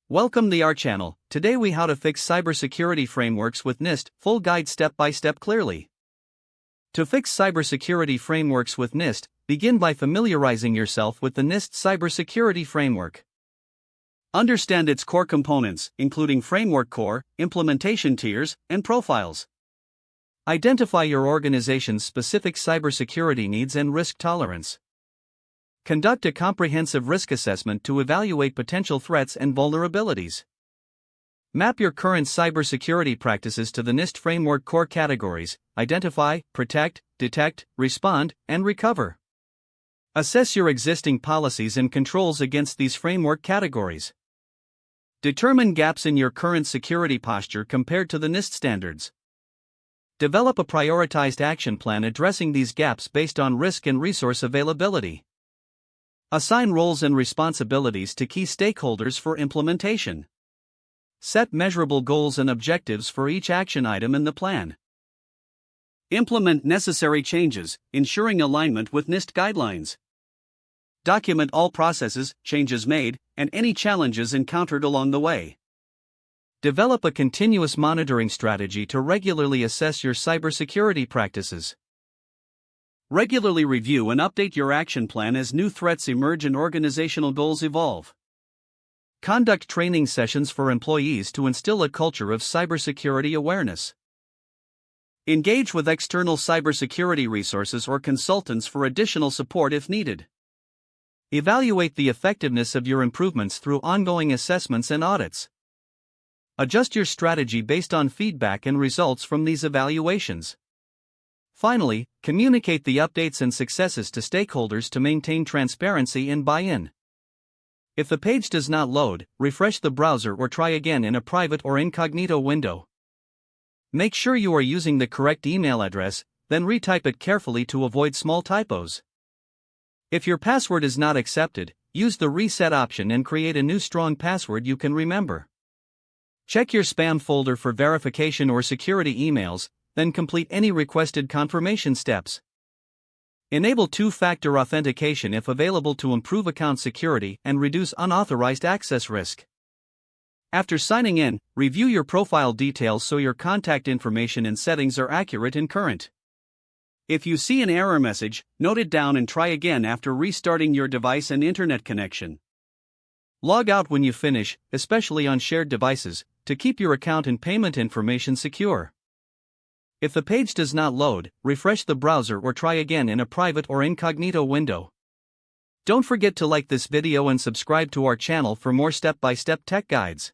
Welcome to our channel. Today we how to fix cybersecurity frameworks with NIST, full guide step by step clearly. To fix cybersecurity frameworks with NIST, begin by familiarizing yourself with the NIST cybersecurity framework. Understand its core components, including framework core, implementation tiers, and profiles. Identify your organization's specific cybersecurity needs and risk tolerance. Conduct a comprehensive risk assessment to evaluate potential threats and vulnerabilities. Map your current cybersecurity practices to the NIST framework core categories: identify, protect, detect, respond, and recover. Assess your existing policies and controls against these framework categories. Determine gaps in your current security posture compared to the NIST standards. Develop a prioritized action plan addressing these gaps based on risk and resource availability. Assign roles and responsibilities to key stakeholders for implementation. Set measurable goals and objectives for each action item in the plan. Implement necessary changes, ensuring alignment with NIST guidelines. Document all processes, changes made, and any challenges encountered along the way. Develop a continuous monitoring strategy to regularly assess your cybersecurity practices. Regularly review and update your action plan as new threats emerge and organizational goals evolve. Conduct training sessions for employees to instill a culture of cybersecurity awareness. Engage with external cybersecurity resources or consultants for additional support if needed. Evaluate the effectiveness of your improvements through ongoing assessments and audits. Adjust your strategy based on feedback and results from these evaluations. Finally, communicate the updates and successes to stakeholders to maintain transparency and buy-in. If the page does not load, refresh the browser or try again in a private or incognito window. Make sure you are using the correct email address, then retype it carefully to avoid small typos. If your password is not accepted, use the reset option and create a new strong password you can remember. Check your spam folder for verification or security emails, then complete any requested confirmation steps. Enable two-factor authentication if available to improve account security and reduce unauthorized access risk. After signing in, review your profile details so your contact information and settings are accurate and current. If you see an error message, note it down and try again after restarting your device and internet connection. Log out when you finish, especially on shared devices, to keep your account and payment information secure. If the page does not load, refresh the browser or try again in a private or incognito window. Don't forget to like this video and subscribe to our channel for more step-by-step tech guides.